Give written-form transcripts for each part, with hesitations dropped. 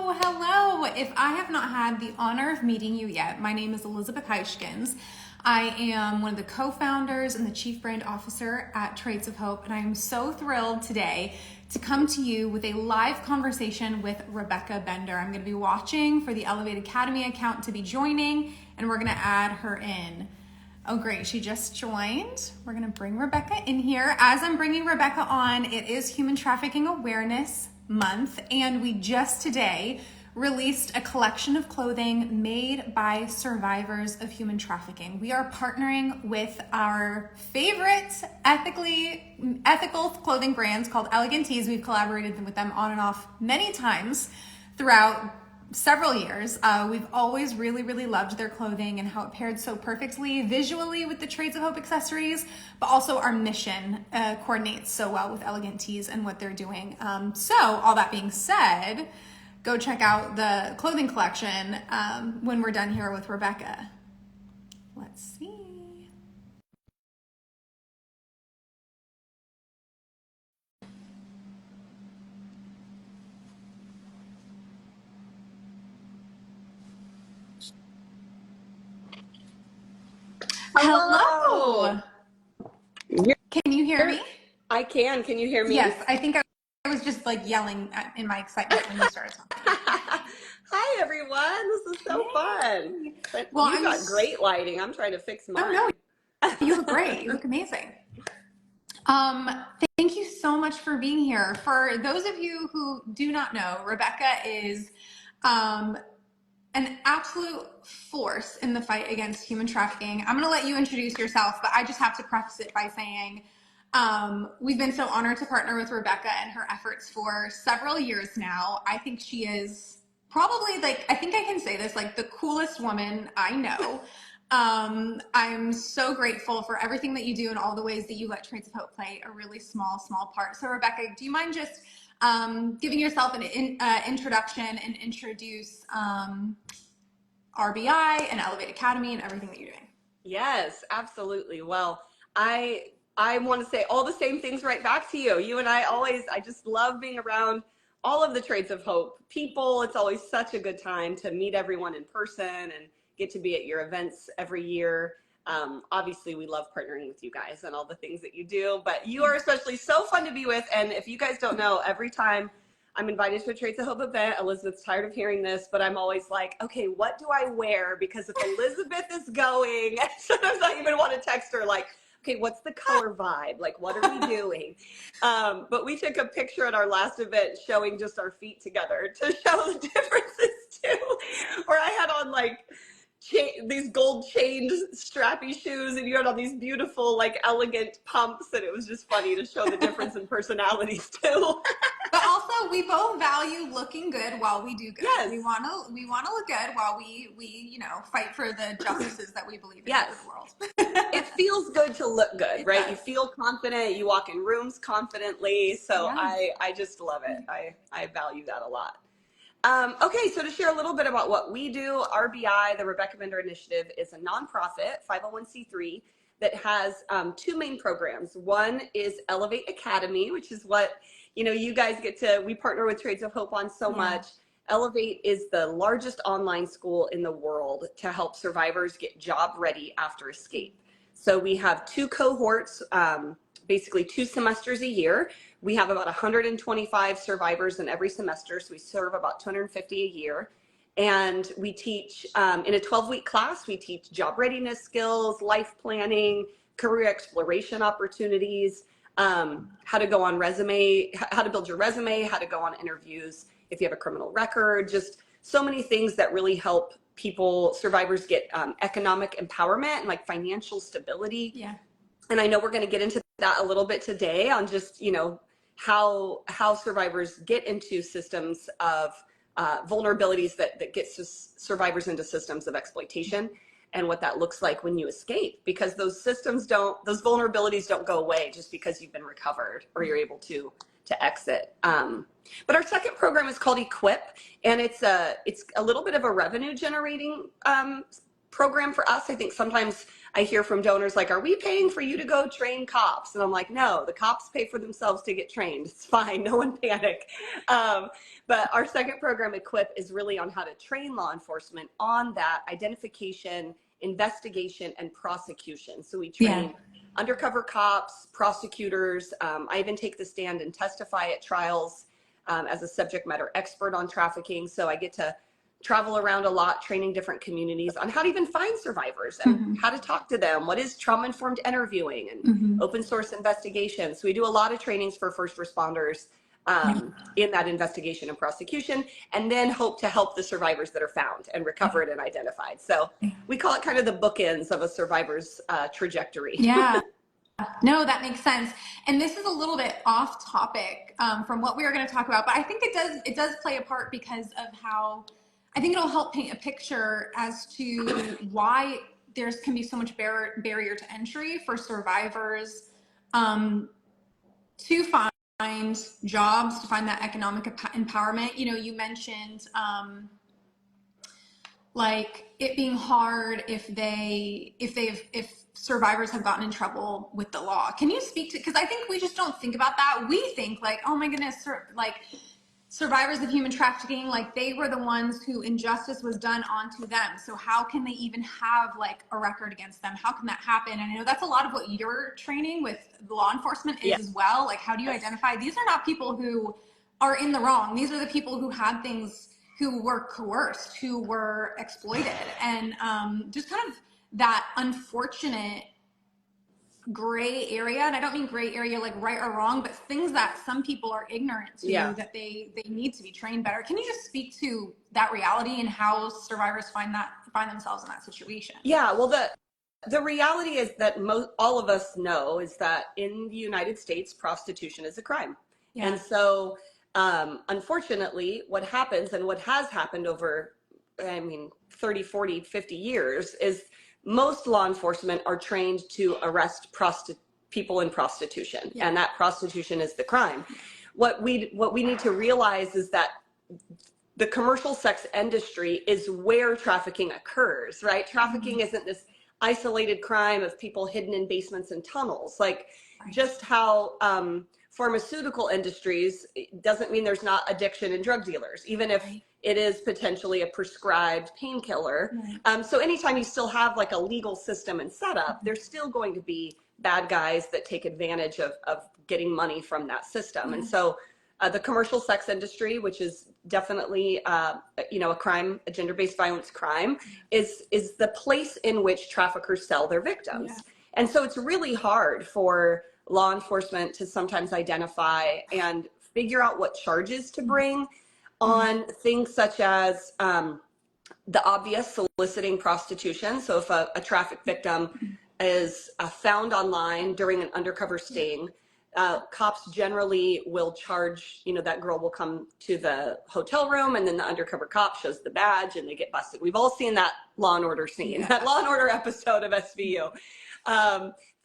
Hello. If I have not had the honor of meeting you yet, my name is Elisabeth Huijskens. I am one of the co-founders and the chief brand officer at Trades of Hope, and I am so thrilled today to come to you with a live conversation with Rebecca Bender. I'm going to be watching for the Elevate Academy account to be joining, and we're going to add her in. Oh, great. She just joined. We're going to bring Rebecca in here. As I'm bringing Rebecca on, it is Human Trafficking Awareness Month, and we just today released a collection of clothing made by survivors of human trafficking. We are partnering with our favorite ethical clothing brands called Elegant Tees. We've collaborated with them on and off many times throughout several years. We've always really loved their clothing and how it paired so perfectly visually with the Trades of Hope accessories, but also our mission coordinates so well with Elegant Tees and what they're doing. So all that being said, go check out the clothing collection when we're done here with Rebecca. Let's see. Hello. Can you hear me? I can. Can you hear me? Yes, I think I was just like yelling in my excitement when you started talking. Hi, everyone. This is so fun. But well, you've got great lighting. I'm trying to fix mine. Oh, no. You look great. You look amazing. Thank you so much for being here. For those of you who do not know, Rebecca is an absolute force in the fight against human trafficking. I'm going to let you introduce yourself, but I just have to preface it by saying we've been so honored to partner with Rebecca and her efforts for several years now. I think she is probably, I think I can say this, the coolest woman I know. I'm so grateful for everything that you do and all the ways that you let Trades of Hope play a really small part. So Rebecca, do you mind just giving yourself an introduction and introduce RBI and Elevate Academy and everything that you're doing? Yes, absolutely. Well, I want to say all the same things right back to you. You and I just love being around all of the Trades of Hope people. It's always such a good time to meet everyone in person and get to be at your events every year. Obviously, we love partnering with you guys and all the things that you do, but you are especially so fun to be with. And if you guys don't know, every time I'm invited to a Trades of Hope event, Elisabeth's tired of hearing this, but I'm always like, okay, what do I wear? Because if Elisabeth is going, sometimes I even want to text her like, okay, what's the color vibe? Like, what are we doing? But we took a picture at our last event showing just our feet together to show the differences too, where I had on these gold chained strappy shoes and you had on these beautiful elegant pumps, and it was just funny to show the difference in personalities too. But also we both value looking good while we do good. Yes. We want to look good while we fight for the justices that we believe in yes. for the world. It feels good to look good, right? You feel confident, you walk in rooms confidently. So yeah. I just love it. I value that a lot. Okay, so to share a little bit about what we do, RBI, the Rebecca Bender Initiative, is a nonprofit 501c3 that has two main programs. One is Elevate Academy, which is what you guys we partner with Trades of Hope on so much. Elevate is the largest online school in the world to help survivors get job ready after escape. So we have two cohorts, basically 2 semesters a year. We have about 125 survivors in every semester, so we serve about 250 a year. And we teach, in a 12-week class, we teach job readiness skills, life planning, career exploration opportunities, how to go on resume, how to build your resume, how to go on interviews if you have a criminal record, just so many things that really help survivors get economic empowerment and financial stability. Yeah. And I know we're going to get into that a little bit today on just, how survivors get into systems of vulnerabilities that get survivors into systems of exploitation and what that looks like when you escape, because those vulnerabilities don't go away just because you've been recovered or you're able to exit. But our second program is called Equip, and it's a little bit of a revenue generating program for us. I think sometimes I hear from donors like, are we paying for you to go train cops? And I'm like, no, the cops pay for themselves to get trained. It's fine. No one panic. But our second program, Equip, is really on how to train law enforcement on that identification, investigation, and prosecution. So we train undercover cops, prosecutors. I even take the stand and testify at trials as a subject matter expert on trafficking. So I get to travel around a lot, training different communities on how to even find survivors and how to talk to them. What is trauma-informed interviewing and open source investigations. So we do a lot of trainings for first responders in that investigation and prosecution, and then hope to help the survivors that are found and recovered and identified. So we call it kind of the bookends of a survivor's trajectory. Yeah. No, that makes sense. And this is a little bit off topic from what we were going to talk about, but I think it does play a part because of how I think it'll help paint a picture as to why there can be so much barrier to entry for survivors to find jobs, to find that economic empowerment. You know, you mentioned like it being hard if survivors have gotten in trouble with the law. Can you speak to, because I think we just don't think about that. We think like, oh my goodness, like survivors of human trafficking, like they were the ones who injustice was done onto them. So how can they even have like a record against them? How can that happen? And I know that's a lot of what your training with law enforcement is as well. Like, how do you identify? These are not people who are in the wrong. These are the people who had things, who were coerced, who were exploited, and just kind of that unfortunate gray area. And I don't mean gray area like right or wrong, but things that some people are ignorant to, that they need to be trained better. Can you just speak to that reality and how survivors find themselves in that situation? Yeah, well, the reality is that all of us know is that in the United States, prostitution is a crime. And so unfortunately, what happens and what has happened over, 30, 40, 50 years is most law enforcement are trained to arrest people in prostitution, and that prostitution is the crime. What we need to realize is that the commercial sex industry is where trafficking occurs, right? Trafficking isn't this isolated crime of people hidden in basements and tunnels. Like just how pharmaceutical industries doesn't mean there's not addiction and drug dealers, even if it is potentially a prescribed painkiller. So anytime you still have like a legal system and setup, there's still going to be bad guys that take advantage of getting money from that system. And so the commercial sex industry, which is definitely a crime, a gender-based violence crime, is the place in which traffickers sell their victims. And so it's really hard for law enforcement to sometimes identify and figure out what charges to bring on things such as the obvious soliciting prostitution. So if a traffic victim is found online during an undercover sting, cops generally will charge, that girl will come to the hotel room and then the undercover cop shows the badge and they get busted. We've all seen that Law and Order scene, that Law and Order episode of SVU.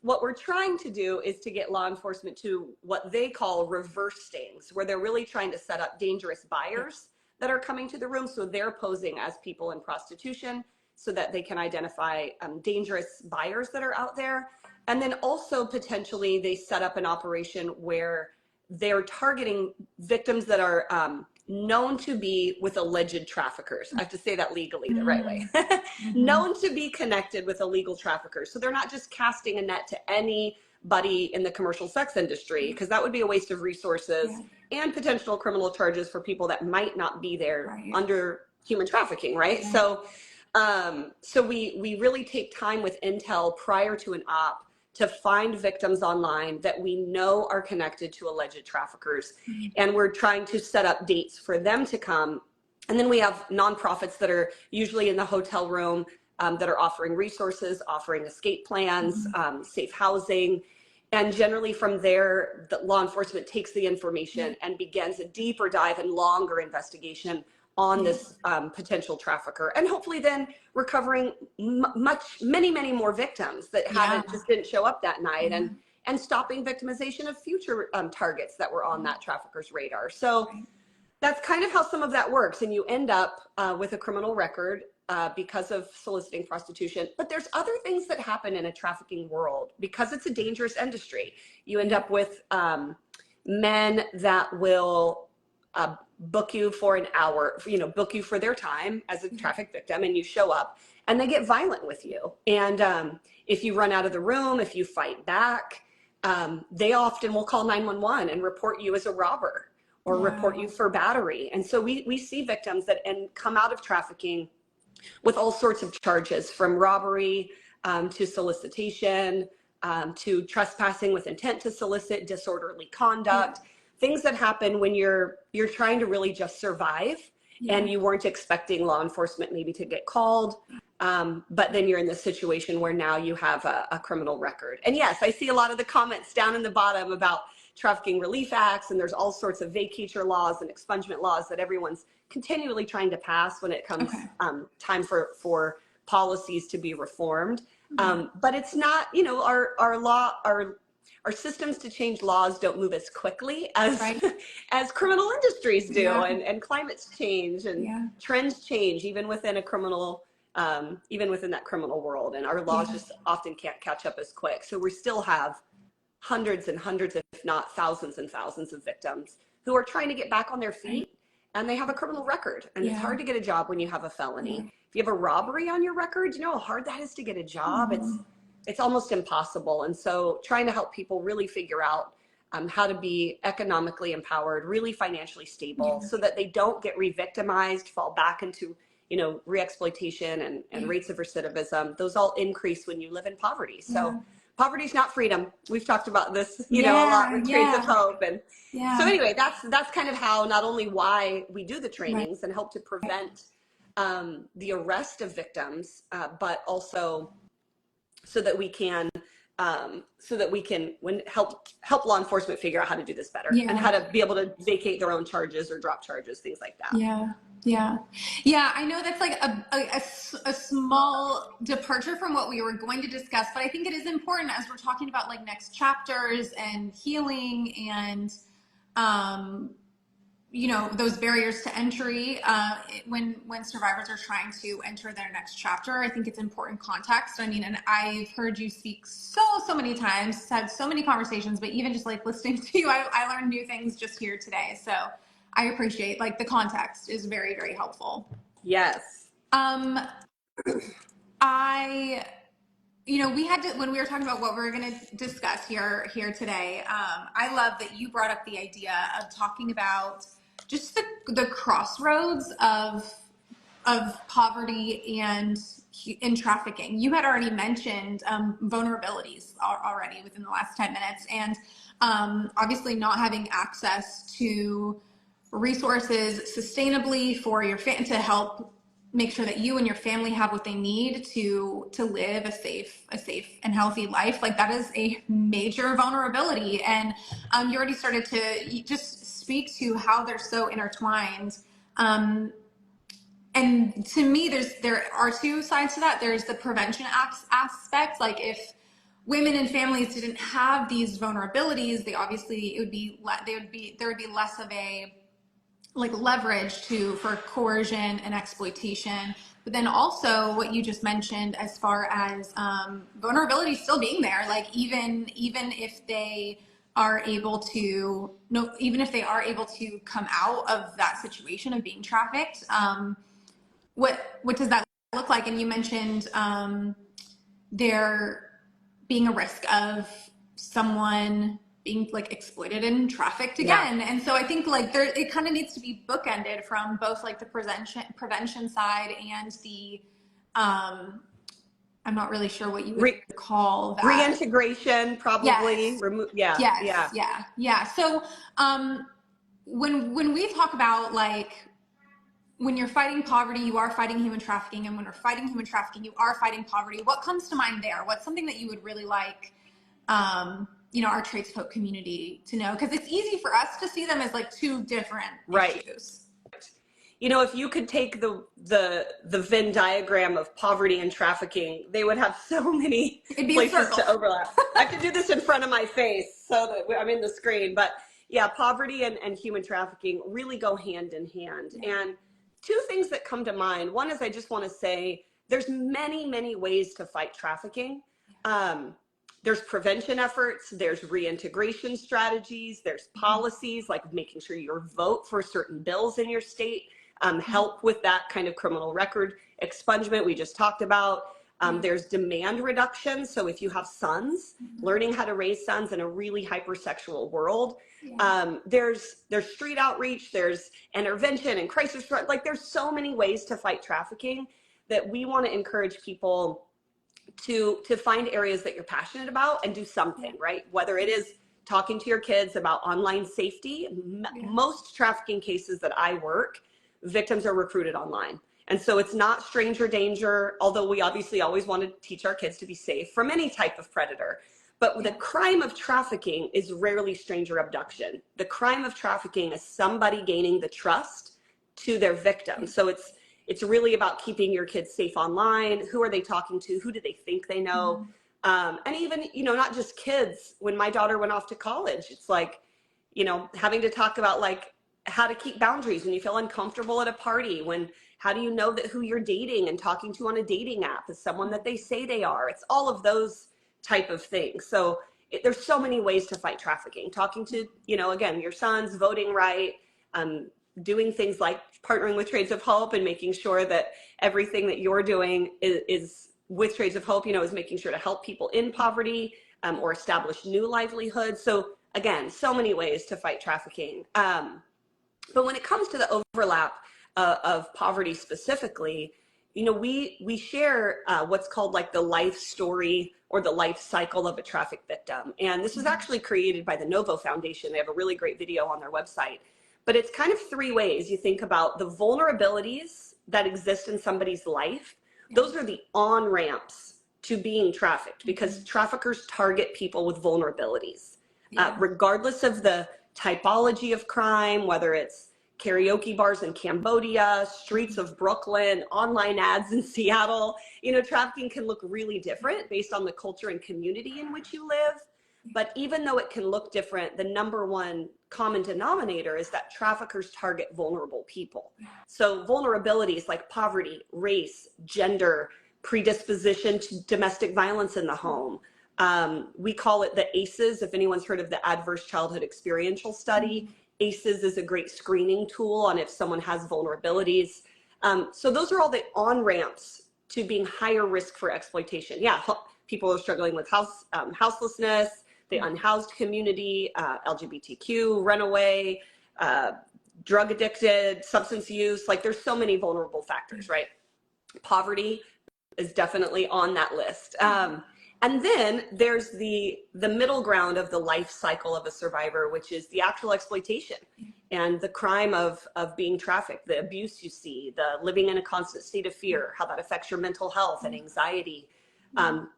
What we're trying to do is to get law enforcement to what they call reverse stings, where they're really trying to set up dangerous buyers that are coming to the room. So they're posing as people in prostitution so that they can identify dangerous buyers that are out there. And then also potentially they set up an operation where they're targeting victims that are known to be with alleged traffickers. I have to say that legally the right way. Known to be connected with illegal traffickers. So they're not just casting a net to anybody in the commercial sex industry, because that would be a waste of resources and potential criminal charges for people that might not be there under human trafficking, right? So we really take time with intel prior to an op to find victims online that we know are connected to alleged traffickers. And we're trying to set up dates for them to come. And then we have nonprofits that are usually in the hotel room that are offering resources, offering escape plans, safe housing. And generally from there, the law enforcement takes the information and begins a deeper dive and longer investigation on this potential trafficker, and hopefully then recovering many more victims that didn't show up that night, and stopping victimization of future targets that were on that trafficker's radar. So that's kind of how some of that works, and you end up with a criminal record because of soliciting prostitution. But there's other things that happen in a trafficking world because it's a dangerous industry. You end up with men that will book you for an hour, book you for their time as a traffic victim, and you show up and they get violent with you. And if you run out of the room, if you fight back, they often will call 911 and report you as a robber or report you for battery. And so we see victims that come out of trafficking with all sorts of charges, from robbery to solicitation to trespassing with intent to solicit, disorderly conduct, things that happen when you're trying to really just survive and you weren't expecting law enforcement maybe to get called. But then you're in this situation where now you have a criminal record. And yes, I see a lot of the comments down in the bottom about trafficking relief acts, and there's all sorts of vacatur laws and expungement laws that everyone's continually trying to pass when it comes time for policies to be reformed. But it's not, our systems to change laws don't move as quickly as as criminal industries do, and climates change and trends change even within a criminal even within that criminal world, and our laws just often can't catch up as quick. So we still have hundreds and hundreds, if not thousands and thousands of victims who are trying to get back on their feet, and they have a criminal record, and it's hard to get a job when you have a felony. If you have a robbery on your record, you know how hard that is to get a job. It's almost impossible. And so trying to help people really figure out how to be economically empowered, really financially stable, so that they don't get re-victimized, fall back into re-exploitation and rates of recidivism. Those all increase when you live in poverty. So poverty is not freedom. We've talked about this, a lot with Trades of Hope. And so anyway, that's kind of how, not only why we do the trainings and help to prevent the arrest of victims, but also so that we can help law enforcement figure out how to do this better and how to be able to vacate their own charges or drop charges, things like that. Yeah, I know that's like a small departure from what we were going to discuss, but I think it is important as we're talking about like next chapters and healing and, those barriers to entry when survivors are trying to enter their next chapter. I think it's important context. I mean, and I've heard you speak so many times, had so many conversations, but even just like listening to you, I learned new things just here today. So I appreciate, like, the context is very, very helpful. Yes. We had to, when we were talking about what we were going to discuss here today, I love that you brought up the idea of talking about just the crossroads of poverty and in trafficking. You had already mentioned vulnerabilities already within the last 10 minutes, and obviously not having access to resources sustainably for your to help make sure that you and your family have what they need to live a safe and healthy life. Like, that is a major vulnerability, and you already started to just speak to how they're so intertwined. And to me, there are two sides to that. There's the prevention aspect. Like, if women and families didn't have these vulnerabilities, there would be less of a leverage for coercion and exploitation. But then also what you just mentioned as far as vulnerability still being there, like even if they are able to come out of that situation of being trafficked, what does that look like? And you mentioned there being a risk of someone being like exploited and trafficked again. And so I think it kind of needs to be bookended from both like the prevention side and the I'm not really sure what you would call that. Reintegration, probably. Yes. So when we talk about, like, when you're fighting poverty, you are fighting human trafficking, and when you're fighting human trafficking, you are fighting poverty. What comes to mind there? What's something that you would really like our Trades of Hope community to know? Because it's easy for us to see them as like two different issues. If you could take the Venn diagram of poverty and trafficking, they would have so many places to overlap. I could do this in front of my face so that I'm in the screen. But yeah, poverty and human trafficking really go hand in hand. And two things that come to mind. One is I just want to say there's many, many ways to fight trafficking. There's prevention efforts, there's reintegration strategies, there's policies like making sure you vote for certain bills in your state, help with that kind of criminal record expungement we just talked about. There's demand reduction. So if you have sons, learning how to raise sons in a really hypersexual world. There's street outreach, there's intervention and crisis, like there's so many ways to fight trafficking that we want to encourage people to find areas that you're passionate about and do something, right? Whether it is talking to your kids about online safety. Most trafficking cases that I work, victims are recruited online. And so it's not stranger danger, although we obviously always want to teach our kids to be safe from any type of predator. But the crime of trafficking is rarely stranger abduction. The crime of trafficking is somebody gaining the trust to their victim. So it's really about keeping your kids safe online. Who are they talking to? Who do they think they know? And even, you know, not just kids. When my daughter went off to college, it's like, you know, having to talk about like how to keep boundaries when you feel uncomfortable at a party, how do you know that who you're dating and talking to on a dating app is someone that they say they are? It's all of those type of things. So there's so many ways to fight trafficking. Talking to, you know, again, your sons, voting right, doing things like partnering with Trades of Hope and making sure that everything that you're doing is with Trades of Hope, you know, is making sure to help people in poverty or establish new livelihoods. So again, so many ways to fight trafficking. But when it comes to the overlap of poverty specifically, you know, we share what's called like the life story or the life cycle of a traffic victim. And this was actually created by the Novo Foundation. They have a really great video on their website. But it's kind of three ways you think about the vulnerabilities that exist in somebody's life. Those are the on-ramps to being trafficked, because traffickers target people with vulnerabilities, regardless of the typology of crime, whether it's karaoke bars in Cambodia, streets of Brooklyn, online ads in Seattle. You know, trafficking can look really different based on the culture and community in which you live. But even though it can look different, the number one common denominator is that traffickers target vulnerable people. So vulnerabilities like poverty, race, gender, predisposition to domestic violence in the home. We call it the ACEs, if anyone's heard of the Adverse Childhood Experiential Study. ACEs is a great screening tool on if someone has vulnerabilities. So those are all the on-ramps to being higher risk for exploitation. Yeah, people are struggling with houselessness, the unhoused community, LGBTQ, runaway, drug addicted, substance use. Like there's so many vulnerable factors, right? Poverty is definitely on that list. And then there's the middle ground of the life cycle of a survivor, which is the actual exploitation and the crime of being trafficked, the abuse you see, the living in a constant state of fear, how that affects your mental health and anxiety,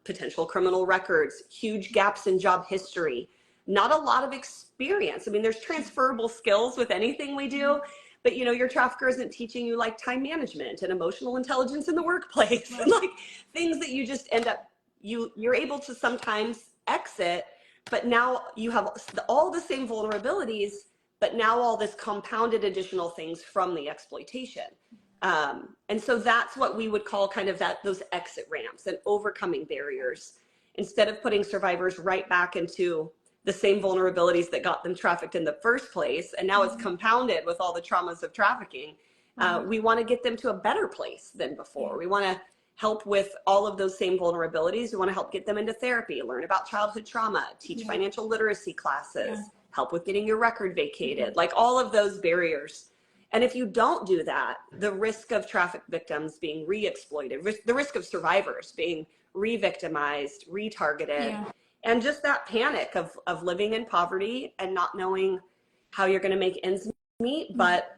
potential criminal records, huge gaps in job history, not a lot of experience. I mean, there's transferable skills with anything we do, but you know, your trafficker isn't teaching you like time management and emotional intelligence in the workplace, and like things that you just end up, you're able to sometimes exit, but now you have all the same vulnerabilities, but now all this compounded additional things from the exploitation. And so that's what we would call kind of those exit ramps and overcoming barriers, instead of putting survivors right back into the same vulnerabilities that got them trafficked in the first place. And now it's compounded with all the traumas of trafficking. We want to get them to a better place than before. We want to help with all of those same vulnerabilities. We want to help get them into therapy, learn about childhood trauma, teach financial literacy classes, help with getting your record vacated, like all of those barriers. And if you don't do that, the risk of traffic victims being re-exploited, the risk of survivors being re-victimized, retargeted, and just that panic of living in poverty and not knowing how you're going to make ends meet, but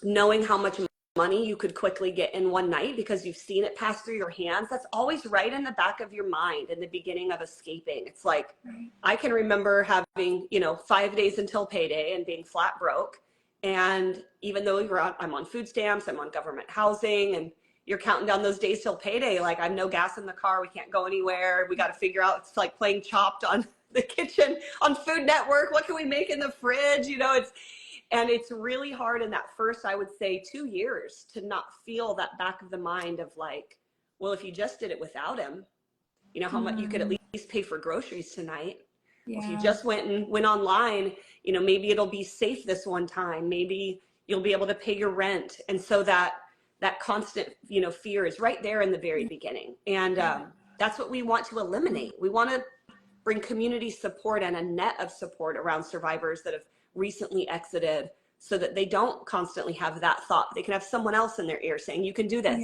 knowing how much money you could quickly get in one night because you've seen it pass through your hands. That's always right in the back of your mind in the beginning of escaping. It's like, I can remember having, you know, 5 days until payday and being flat broke. And even though I'm on food stamps, I'm on government housing, and you're counting down those days till payday, like I have no gas in the car, we can't go anywhere, we got to figure out, it's like playing Chopped on the kitchen on Food Network, what can we make in the fridge, you know, And it's really hard in that first, I would say, 2 years to not feel that back of the mind of like, well, if you just did it without him, you know, how much you could at least pay for groceries tonight. If you just went online, you know, maybe it'll be safe this one time. Maybe you'll be able to pay your rent. And so that constant, you know, fear is right there in the very beginning. And that's what we want to eliminate. We want to bring community support and a net of support around survivors that have recently exited, so that they don't constantly have that thought. They can have someone else in their ear saying, you can do this.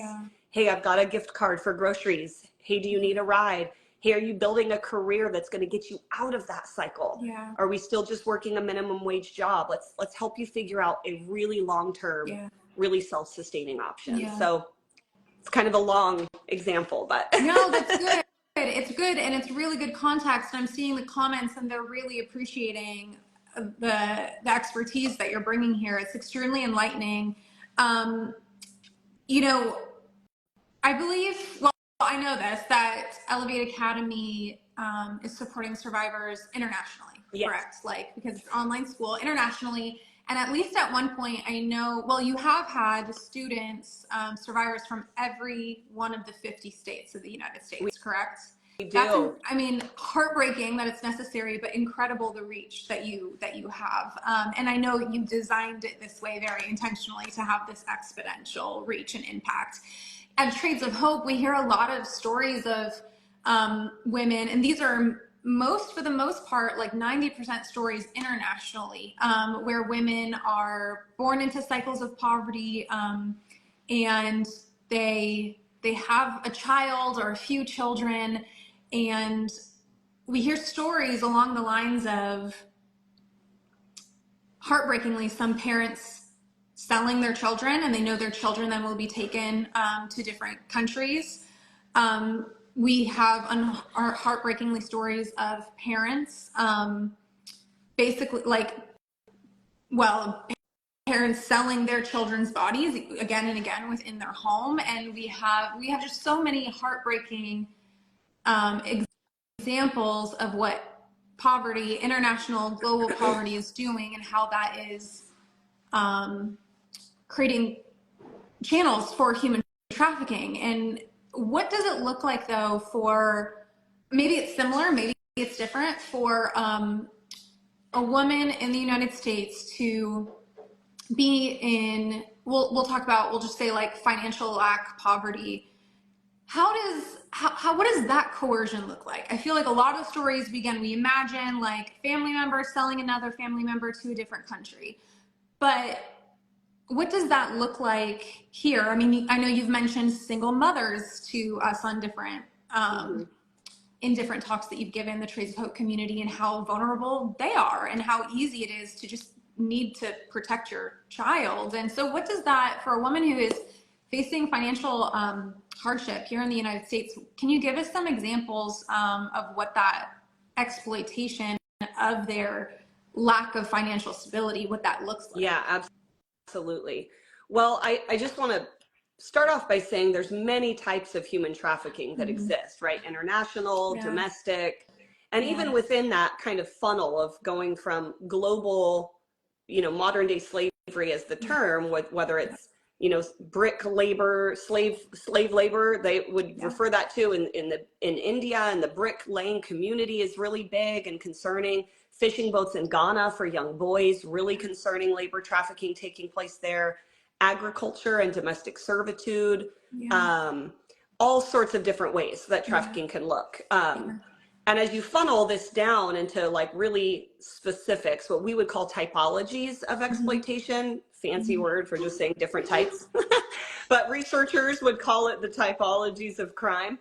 Hey, I've got a gift card for groceries. Hey, do you need a ride? Hey, are you building a career that's going to get you out of that cycle? Are we still just working a minimum wage job? Let's help you figure out a really long-term, really self-sustaining option. So it's kind of a long example, but no, that's good. It's good, and it's really good context. I'm seeing the comments, and they're really appreciating the expertise that you're bringing here. It's extremely enlightening. You know, I believe, well, I know this, that Elevate Academy is supporting survivors internationally, correct? Like, because it's online school internationally. And at least at one point, I know, well, you have had students, survivors from every one of the 50 states of the United States, correct? We do. That's, I mean, heartbreaking that it's necessary, but incredible the reach that you have. And I know you designed it this way very intentionally to have this exponential reach and impact. At Trades of Hope, we hear a lot of stories of women, and these are for the most part, like 90% stories internationally, where women are born into cycles of poverty, and they have a child or a few children, and we hear stories along the lines of, heartbreakingly, some parents selling their children, and they know their children then will be taken to different countries. We have our heartbreakingly stories of parents, basically, like, well, parents selling their children's bodies again and again within their home, and we have just so many heartbreaking examples of what poverty, international, global poverty is doing, and how that is creating channels for human trafficking. And what does it look like, though, for, maybe it's similar, maybe it's different, for a woman in the United States to be in, we'll talk about, we'll just say, like, financial lack, poverty. What does that coercion look like? I feel like a lot of stories begin, we imagine like family members selling another family member to a different country, but what does that look like here? I mean, I know you've mentioned single mothers to us on different, in different talks that you've given the Trades of Hope community, and how vulnerable they are and how easy it is to just need to protect your child. And so what does that, for a woman who is facing financial hardship here in the United States, can you give us some examples of what that exploitation of their lack of financial stability, what that looks like? Yeah, absolutely. Well, I just want to start off by saying there's many types of human trafficking that exist, right? International, domestic, and even within that kind of funnel of going from global, you know, modern day slavery as the term, whether it's, you know, brick labor, slave labor, they would refer that to in India, and the brick laying community is really big and concerning. Fishing boats in Ghana for young boys, really concerning labor trafficking taking place there. Agriculture and domestic servitude, all sorts of different ways that trafficking can look. And as you funnel this down into like really specifics, what we would call typologies of exploitation, fancy word for just saying different types, but researchers would call it the typologies of crime.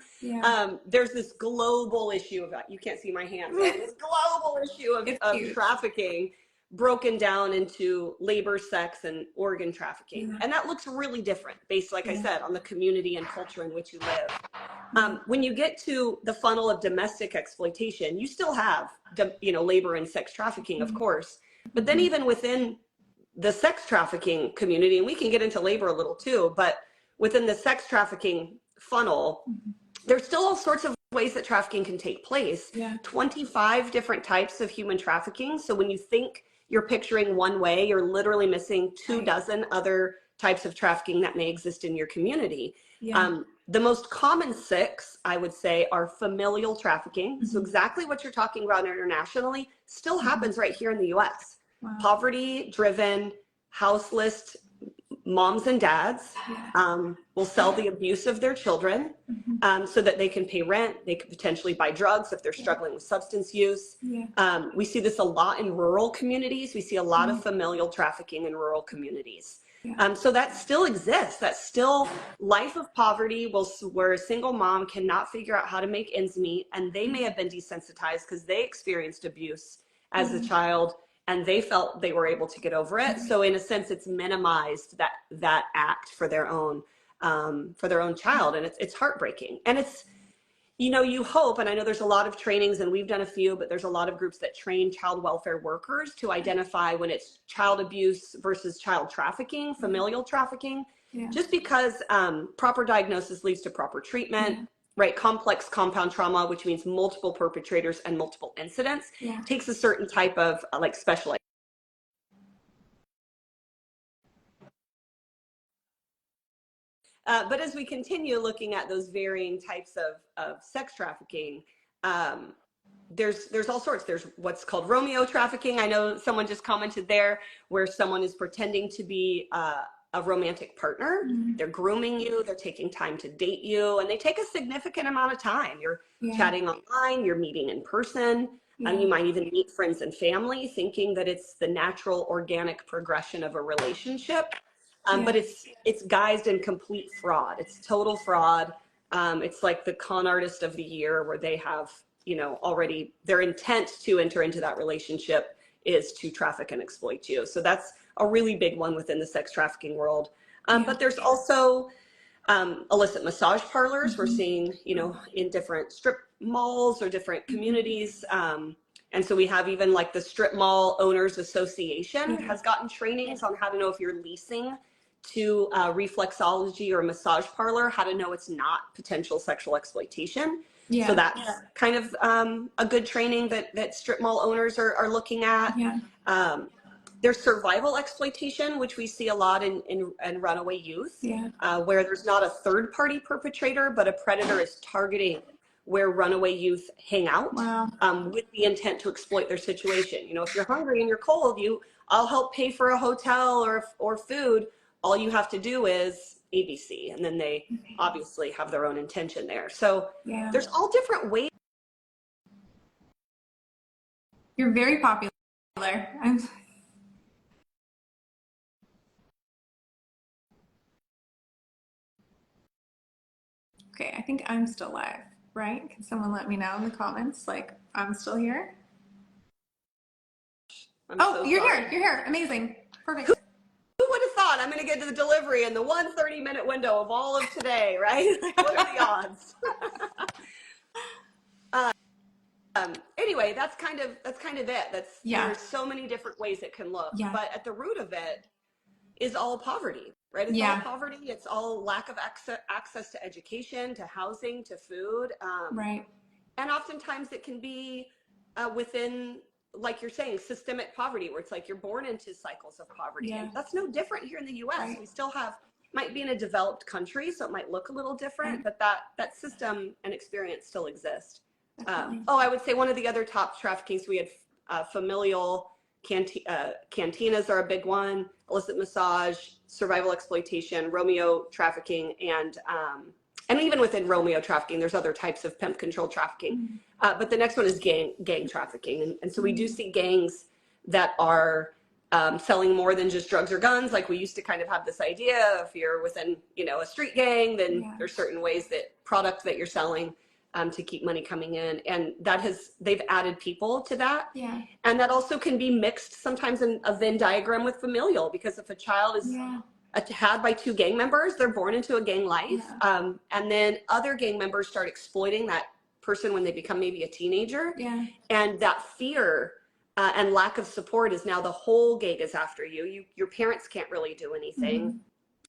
There's this global issue of that. You can't see my hands. This global issue of trafficking broken down into labor, sex, and organ trafficking. And that looks really different based, like I said, on the community and culture in which you live. When you get to the funnel of domestic exploitation, you still have, you know, labor and sex trafficking, of course. But then even within the sex trafficking community, and we can get into labor a little too, but within the sex trafficking funnel, there's still all sorts of ways that trafficking can take place. 25 different types of human trafficking. So when you think you're picturing one way, you're literally missing 24 other types of trafficking that may exist in your community. The most common 6, I would say, are familial trafficking. So exactly what you're talking about internationally still happens right here in the US. Poverty driven, houseless moms and dads will sell the abuse of their children so that they can pay rent. They could potentially buy drugs if they're struggling with substance use. We see this a lot in rural communities. We see a lot of familial trafficking in rural communities. So that still exists. That's still life of poverty, where a single mom cannot figure out how to make ends meet, and they may have been desensitized because they experienced abuse as a child, and they felt they were able to get over it. So in a sense, it's minimized that act for their own child, and it's heartbreaking. And it's, you know, you hope, and I know there's a lot of trainings, and we've done a few, but there's a lot of groups that train child welfare workers to identify when it's child abuse versus child trafficking, familial trafficking, just because proper diagnosis leads to proper treatment. Right, complex compound trauma, which means multiple perpetrators and multiple incidents, takes a certain type of like specialized. But as we continue looking at those varying types of sex trafficking, there's all sorts. There's what's called Romeo trafficking. I know someone just commented there, where someone is pretending to be a romantic partner. They're grooming you, they're taking time to date you, and they take a significant amount of time. You're chatting online, you're meeting in person, and you might even meet friends and family thinking that it's the natural organic progression of a relationship. But it's guised in complete fraud. It's total fraud. It's like the con artist of the year, where they have, you know, already their intent to enter into that relationship is to traffic and exploit you. So that's a really big one within the sex trafficking world. But there's also illicit massage parlors. We're seeing, you know, in different strip malls or different communities. And so we have even like the Strip Mall Owners Association has gotten trainings on how to know if you're leasing to reflexology or a massage parlor, how to know it's not potential sexual exploitation. So that's kind of a good training that strip mall owners are looking at. There's survival exploitation, which we see a lot in runaway youth, where there's not a third party perpetrator, but a predator is targeting where runaway youth hang out with the intent to exploit their situation. You know, if you're hungry and you're cold, I'll help pay for a hotel or food. All you have to do is ABC, and then they obviously have their own intention there. So there's all different ways. You're very popular. Okay, I think I'm still live, right? Can someone let me know in the comments, like, I'm still here? You're here. You're here. Amazing. Perfect. Who would have thought I'm going to get to the delivery in the 1 30-minute window of all of today, right? Like, what are the odds? Anyway, that's kind of it. There's so many different ways it can look, but at the root of it is all poverty, right? It's all poverty. It's all lack of access to education, to housing, to food. Right. And oftentimes it can be within, like you're saying, systemic poverty, where it's like you're born into cycles of poverty. And that's no different here in the US. Right. We still have, might be in a developed country, so it might look a little different, but that system and experience still exist. I would say one of the other top traffickings, we had familial cantinas are a big one, illicit massage, survival exploitation, Romeo trafficking, and even within Romeo trafficking, there's other types of pimp control trafficking. But the next one is gang trafficking. And so we do see gangs that are selling more than just drugs or guns. Like we used to kind of have this idea, if you're within, you know, a street gang, then there's certain ways that product that you're selling to keep money coming in. And they've added people to that. And that also can be mixed sometimes in a Venn diagram with familial, because if a child is had by 2 gang members, they're born into a gang life. And then other gang members start exploiting that person when they become maybe a teenager. And that fear and lack of support is now the whole gang is after you. Your parents can't really do anything.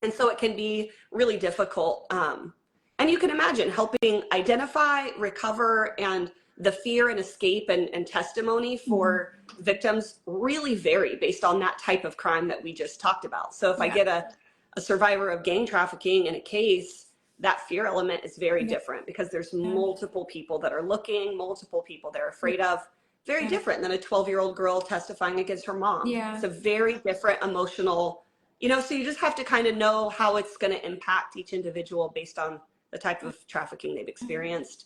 And so it can be really difficult. And you can imagine helping identify, recover, and the fear and escape and testimony for victims really vary based on that type of crime that we just talked about. So if I get a survivor of gang trafficking in a case, that fear element is very different because there's multiple people that are looking, multiple people they're afraid of. Very different than a 12-year-old girl testifying against her mom. It's a very different emotional, you know, so you just have to kind of know how it's going to impact each individual based on the type of trafficking they've experienced.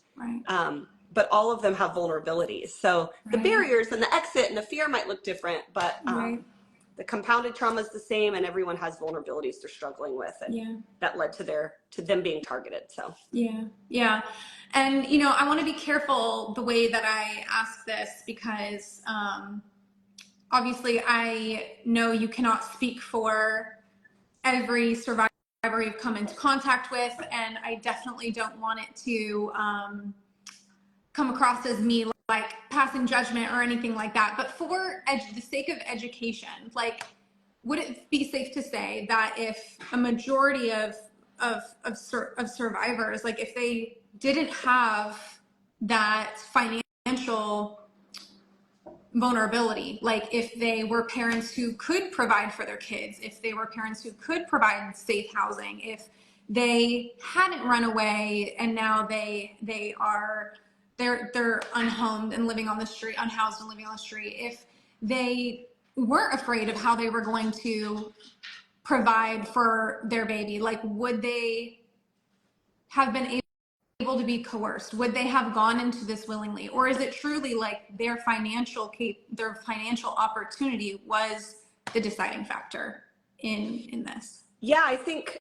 But all of them have vulnerabilities. So the barriers and the exit and the fear might look different, but the compounded trauma is the same, and everyone has vulnerabilities they're struggling with, and that led to them being targeted. So and you know, I want to be careful the way that I ask this because obviously I know you cannot speak for every survivor you've come into contact with, and I definitely don't want it to come across as me like passing judgment or anything like that. But for the sake of education, like, would it be safe to say that if a majority of survivors, like if they didn't have that financial vulnerability, like if they were parents who could provide for their kids, if they were parents who could provide safe housing, if they hadn't run away and now they're unhomed and living on the street, unhoused and living on the street, if they weren't afraid of how they were going to provide for their baby, like would they have been able to be coerced? Would they have gone into this willingly? Or is it truly like their financial opportunity was the deciding factor in this? Yeah, I think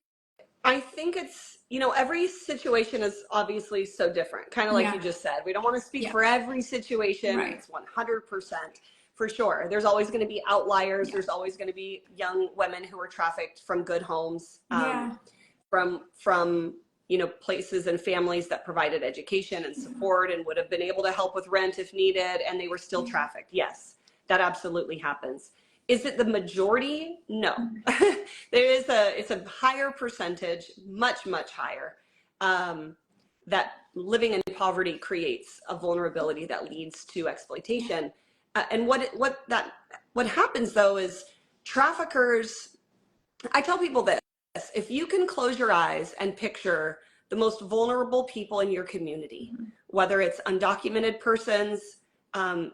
it's, you know, every situation is obviously so different, kind of like you just said. We don't want to speak for every situation. It's 100% for sure. There's always going to be outliers. There's always going to be young women who are trafficked from good homes, from you know, places and families that provided education and support and would have been able to help with rent if needed, and they were still trafficked. Yes, that absolutely happens. Is it the majority? No. It's a higher percentage, much, much higher, that living in poverty creates a vulnerability that leads to exploitation. And what happens though is traffickers, I tell people this, if you can close your eyes and picture the most vulnerable people in your community, whether it's undocumented persons,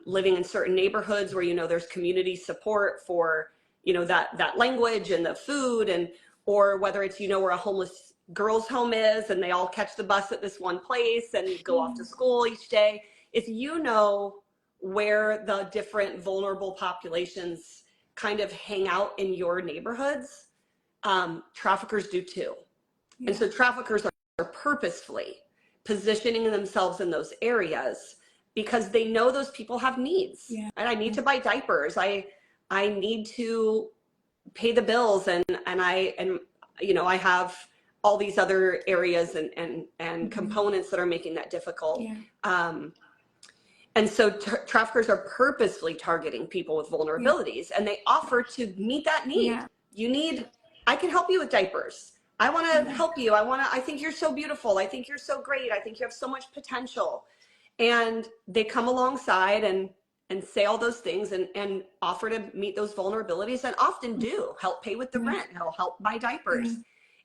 living in certain neighborhoods where, you know, there's community support for, you know, that language and the food, and, or whether it's, you know, where a homeless girls' home is and they all catch the bus at this one place and go off to school each day. If you know where the different vulnerable populations kind of hang out in your neighborhoods, traffickers do too. And so traffickers are purposefully positioning themselves in those areas because they know those people have needs. And I need to buy diapers. I need to pay the bills, and you know, I have all these other areas and components that are making that difficult. And so traffickers are purposefully targeting people with vulnerabilities, and they offer to meet that need. You need, I can help you with diapers. I want to help you. I think you're so beautiful. I think you're so great. I think you have so much potential. And they come alongside and say all those things and offer to meet those vulnerabilities, and often do help pay with the rent, help buy diapers.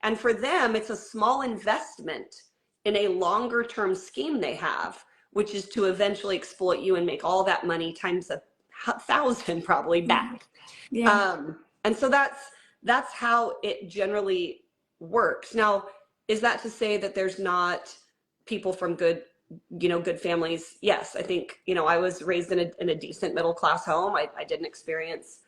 And for them, it's a small investment in a longer term scheme they have, which is to eventually exploit you and make all that money times 1,000 probably back. And so that's how it generally works. Now, is that to say that there's not people from good families? Yes, I think, you know, I was raised in a decent middle class home. I didn't experience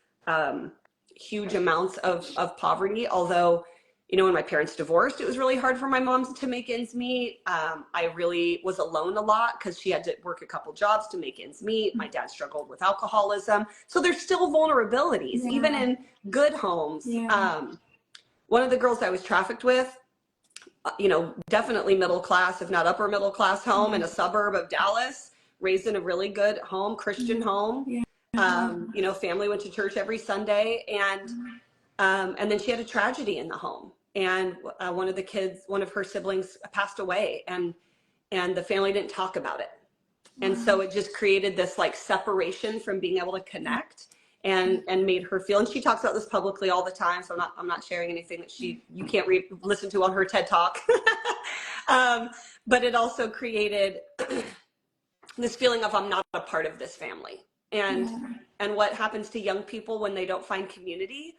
huge amounts of poverty, although, you know, when my parents divorced, it was really hard for my mom to make ends meet. I really was alone a lot because she had to work a couple jobs to make ends meet. My dad struggled with alcoholism. So there's still vulnerabilities, even in good homes. One of the girls I was trafficked with, you know, definitely middle class, if not upper middle class home in a suburb of Dallas, raised in a really good home, Christian home. You know, family went to church every Sunday, and then she had a tragedy in the home, and one of her siblings passed away, and the family didn't talk about it. And so it just created this like separation from being able to connect, and made her feel, and she talks about this publicly all the time, so I'm not sharing anything that you can't listen to on her TED Talk. But it also created this feeling of, I'm not a part of this family. And what happens to young people when they don't find community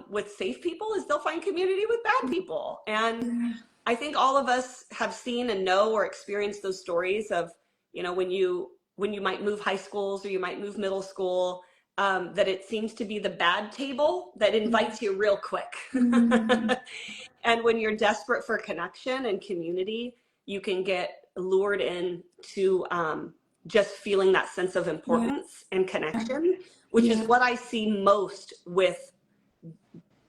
with safe people is they'll find community with bad people. And I think all of us have seen and know or experienced those stories of, when you might move high schools or you might move middle school, that it seems to be the bad table that invites you real quick. And when you're desperate for connection and community, you can get lured in to just feeling that sense of importance and connection, which is what I see most with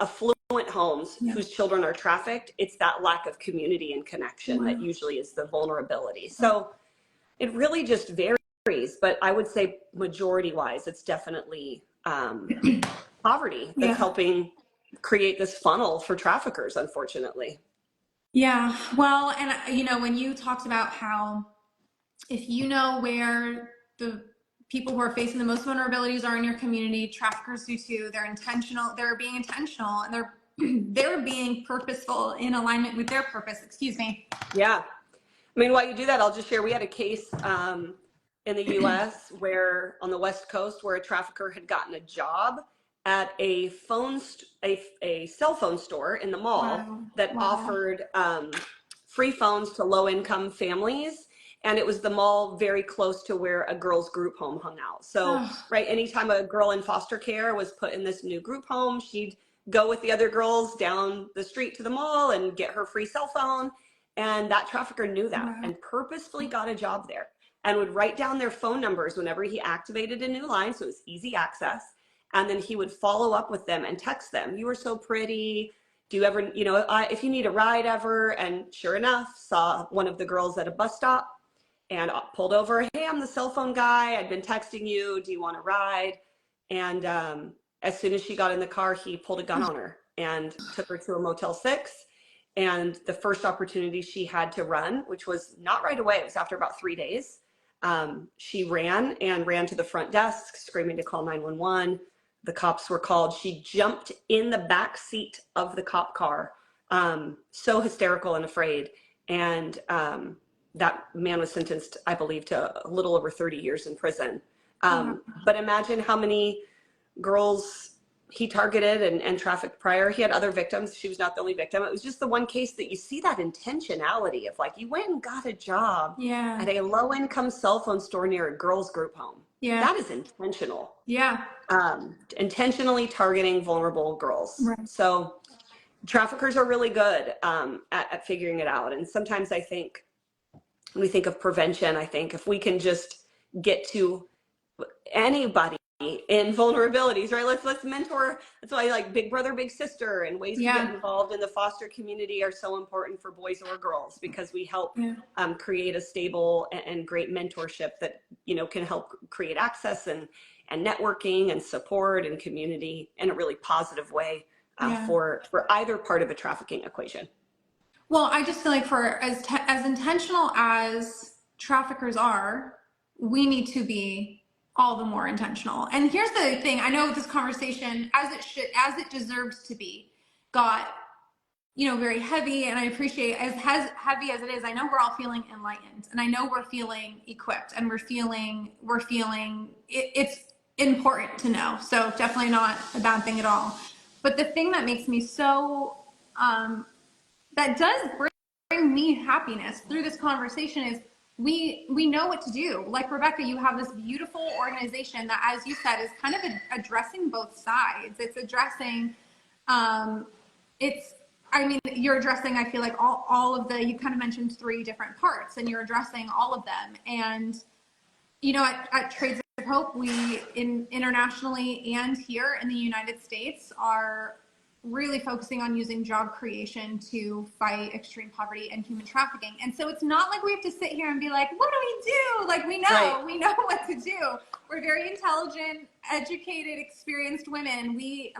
affluent homes whose children are trafficked. It's that lack of community and connection that usually is the vulnerability. So it really just varies, but I would say majority wise, it's definitely poverty that's helping create this funnel for traffickers, unfortunately. Yeah. Well, and when you talked about how if you know where the people who are facing the most vulnerabilities are in your community, traffickers do too. They're intentional. They're being intentional, and they're being purposeful in alignment with their purpose. Excuse me. Yeah. I mean, while you do that, I'll just share, we had a case in the US where on the West Coast where a trafficker had gotten a job at a cell phone store in the mall that offered free phones to low income families. And it was the mall very close to where a girls group home hung out. So, right, anytime a girl in foster care was put in this new group home, she'd go with the other girls down the street to the mall and get her free cell phone. And that trafficker knew that and purposefully got a job there and would write down their phone numbers whenever he activated a new line. So it was easy access. And then he would follow up with them and text them. You were so pretty. Do you ever, if you need a ride ever? And sure enough, saw one of the girls at a bus stop and pulled over. Hey, I'm the cell phone guy. I'd been texting you. Do you want a ride? And as soon as she got in the car, he pulled a gun on her and took her to a Motel 6. And the first opportunity she had to run, which was not right away, it was after about 3 days, she ran to the front desk screaming to call 911. The cops were called. She jumped in the back seat of the cop car, so hysterical and afraid. And that man was sentenced, I believe, to a little over 30 years in prison. But imagine how many girls he targeted and trafficked prior. He had other victims. She was not the only victim. It was just the one case that you see that intentionality of like, you went and got a job at a low income cell phone store near a girls group home. Yeah. That is intentional. Yeah. Intentionally targeting vulnerable girls. Right. So traffickers are really good at figuring it out. And sometimes I think when we think of prevention, I think if we can just get to anybody in vulnerabilities, right? Let's mentor. That's why like big brother, big sister, and ways to get involved in the foster community are so important for boys or girls, because we help create a stable and great mentorship that can help create access and networking and support and community in a really positive way for either part of a trafficking equation. Well, I just feel like for as intentional as traffickers are, we need to be all the more intentional. And here's the thing: I know this conversation, as it deserves to be, got very heavy, and I appreciate as heavy as it is. I know we're all feeling enlightened, and I know we're feeling equipped, and we're feeling it's important to know. So definitely not a bad thing at all. But the thing that makes me so that does bring me happiness through this conversation is we know what to do. Like Rebecca, you have this beautiful organization that, as you said, is kind of addressing both sides. It's addressing, you're addressing, I feel like all of you kind of mentioned 3 different parts, and you're addressing all of them. And, at Trades of Hope, we internationally and here in the United States are really focusing on using job creation to fight extreme poverty and human trafficking. And so it's not like we have to sit here and be like, what do we do? Like, we know what to do. We're very intelligent, educated, experienced women. We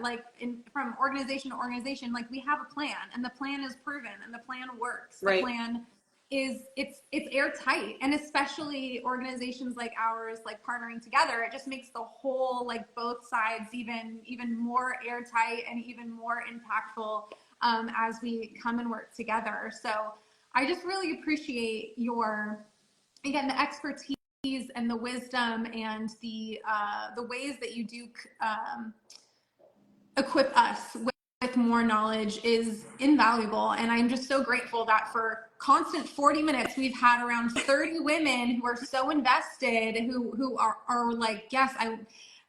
from organization to organization, we have a plan, and the plan is proven, and the plan works. The plan is it's airtight, and especially organizations like ours, like partnering together, it just makes the whole, like both sides, even more airtight and even more impactful as we come and work together. So I just really appreciate your, again, the expertise and the wisdom and the ways that you do equip us with more knowledge is invaluable. And I'm just so grateful that for constant 40 minutes, we've had around 30 women who are so invested, who are like, yes,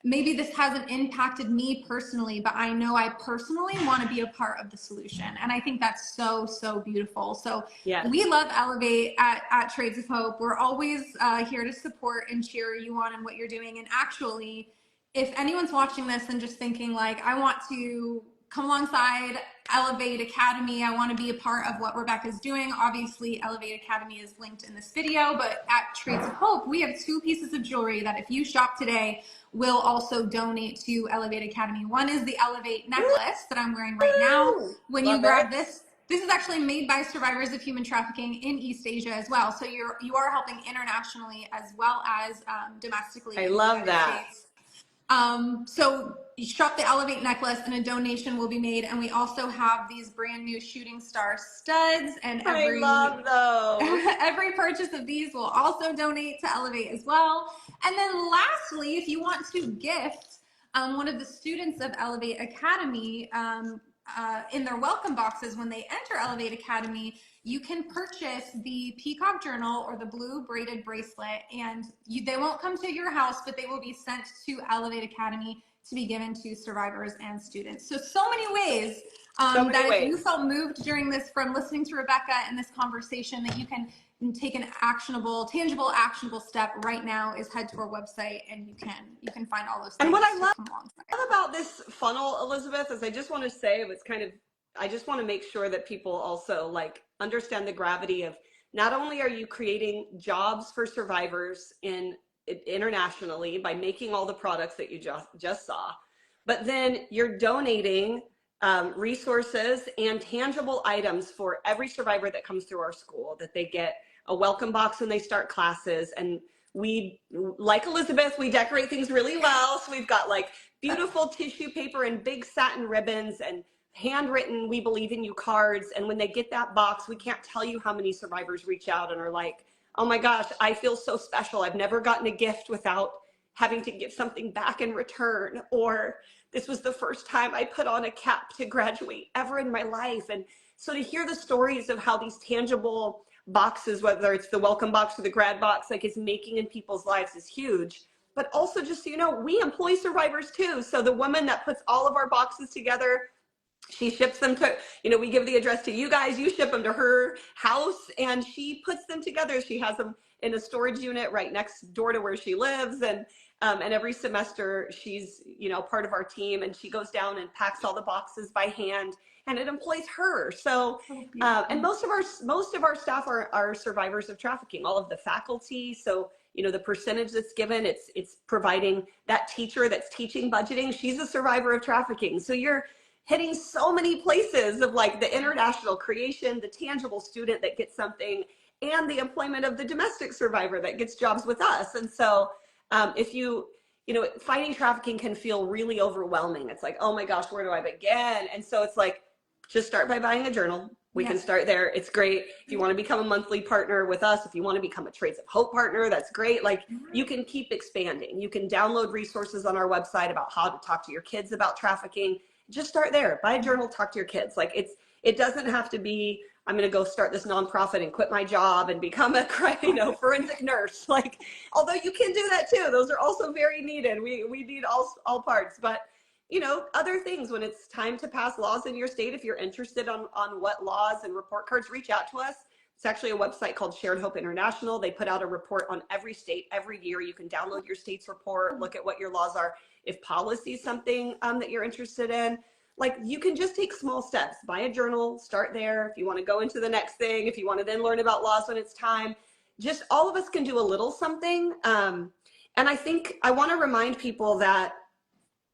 maybe this hasn't impacted me personally, but I know I personally want to be a part of the solution. And I think that's so, so beautiful. So Yes. We love Elevate at Trades of Hope. We're always here to support and cheer you on in what you're doing. And actually, if anyone's watching this and just thinking like, I want to come alongside Elevate Academy, I want to be a part of what Rebecca's doing. Obviously, Elevate Academy is linked in this video, but at Trades of Hope, we have 2 pieces of jewelry that if you shop today, will also donate to Elevate Academy. One is the Elevate necklace that I'm wearing right now. When you grab this is actually made by survivors of human trafficking in East Asia as well. So you are helping internationally as well as domestically. I love that. States. So you shop the Elevate necklace and a donation will be made. And we also have these brand new shooting star studs, and I love those. every purchase of these will also donate to Elevate as well. And then lastly, if you want to gift one of the students of Elevate Academy in their welcome boxes when they enter Elevate Academy, you can purchase the peacock journal or the blue braided bracelet, and they won't come to your house, but they will be sent to Elevate Academy to be given to survivors and students. So many ways that you felt moved during this, from listening to Rebecca and this conversation, that you can take an tangible, actionable step right now is head to our website, and you can find all those things. And what I love about this funnel, Elisabeth, is I just want to say, I just want to make sure that people also like understand the gravity of, not only are you creating jobs for survivors internationally by making all the products that you just saw, but then you're donating resources and tangible items for every survivor that comes through our school, that they get a welcome box when they start classes. And we, like Elisabeth, we decorate things really well. So we've got like beautiful tissue paper and big satin ribbons and handwritten "We Believe in You" cards. And when they get that box, we can't tell you how many survivors reach out and are like, oh my gosh, I feel so special. I've never gotten a gift without having to give something back in return. Or this was the first time I put on a cap to graduate ever in my life. And so to hear the stories of how these tangible boxes, whether it's the welcome box or the grad box, like is making in people's lives is huge. But also, just so you know, we employ survivors too. So the woman that puts all of our boxes together, she ships them to, we give the address to you guys, you ship them to her house, and she puts them together. She has them in a storage unit right next door to where she lives. And every semester she's, part of our team, and she goes down and packs all the boxes by hand, and it employs her. So, and most of our staff are survivors of trafficking, all of the faculty. So, the percentage that's given, it's providing that teacher that's teaching budgeting. She's a survivor of trafficking. So you're hitting so many places of like the international creation, the tangible student that gets something, and the employment of the domestic survivor that gets jobs with us. And so if fighting trafficking can feel really overwhelming. It's like, oh my gosh, where do I begin? And so it's like, just start by buying a journal. We can start there. It's great. If you want to become a monthly partner with us, if you want to become a Trades of Hope partner, that's great. Like, you can keep expanding. You can download resources on our website about how to talk to your kids about trafficking. Just start there. Buy a journal, talk to your kids. Like, it doesn't have to be, I'm going to go start this nonprofit and quit my job and become a forensic nurse. Like, although you can do that too. Those are also very needed. We need all parts. But other things, when it's time to pass laws in your state, if you're interested on what laws and report cards, reach out to us. It's actually a website called Shared Hope International. They put out a report on every state every year. You can download your state's report, look at what your laws are. If policy is something that you're interested in, like, you can just take small steps. Buy a journal, start there. If you want to go into the next thing, if you want to then learn about laws when it's time, just all of us can do a little something. And I think I want to remind people that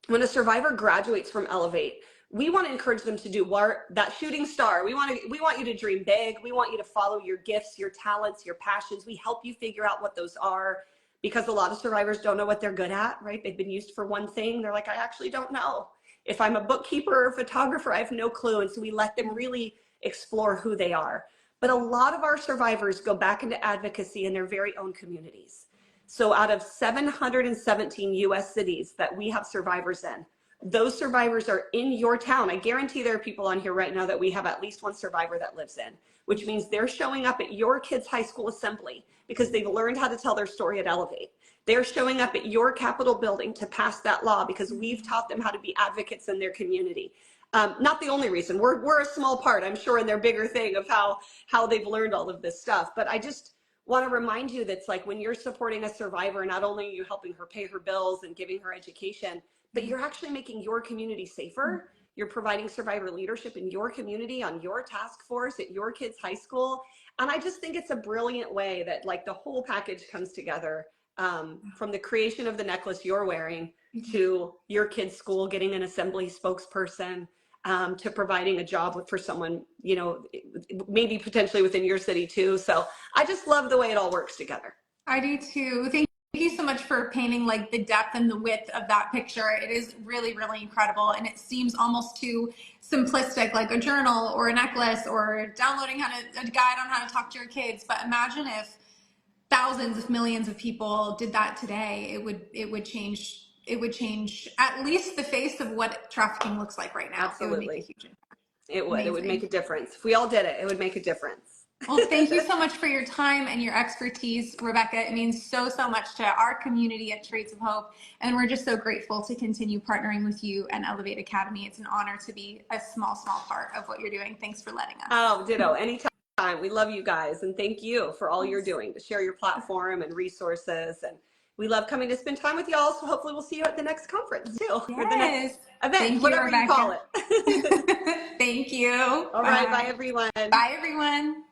when a survivor graduates from Elevate, we want to encourage them to do that shooting star. We want you to dream big. We want you to follow your gifts, your talents, your passions. We help you figure out what those are, because a lot of survivors don't know what they're good at, right? They've been used for one thing. They're like, I actually don't know. If I'm a bookkeeper or photographer, I have no clue. And so we let them really explore who they are. But a lot of our survivors go back into advocacy in their very own communities. So out of 717 US cities that we have survivors in, those survivors are in your town. I guarantee there are people on here right now that we have at least one survivor that lives in, which means they're showing up at your kids' high school assembly because they've learned how to tell their story at Elevate. They're showing up at your Capitol building to pass that law because we've taught them how to be advocates in their community. Not the only reason. We're a small part, I'm sure, in their bigger thing of how they've learned all of this stuff. But I just want to remind you that's like, when you're supporting a survivor, not only are you helping her pay her bills and giving her education, but you're actually making your community safer. You're providing survivor leadership in your community, on your task force, at your kids' high school. And I just think it's a brilliant way that like the whole package comes together, from the creation of the necklace you're wearing to your kid's school getting an assembly spokesperson, to providing a job for someone, you know, maybe potentially within your city too. So I just love the way it all works together. I do too. Thank you so much for painting like the depth and the width of that picture. It is really, really incredible. And it seems almost too simplistic, like a journal or a necklace or downloading a guide on how to talk to your kids. But imagine if thousands, if millions of people did that today, it would change at least the face of what trafficking looks like right now. Absolutely. It would make a huge impact. It would. Amazing. It would make a difference. If we all did it, it would make a difference. Well, thank you so much for your time and your expertise, Rebecca. It means so much to our community at Trades of Hope. And we're just so grateful to continue partnering with you and Elevate Academy. It's an honor to be a small part of what you're doing. Thanks for letting us. Oh, ditto. Anytime. We love you guys. And thank you for all you're doing to share your platform and resources. And we love coming to spend time with y'all. So hopefully we'll see you at the next conference too. Yes. Or the next event, Thank whatever you call it. Thank you. All right. Bye, everyone. Bye, everyone.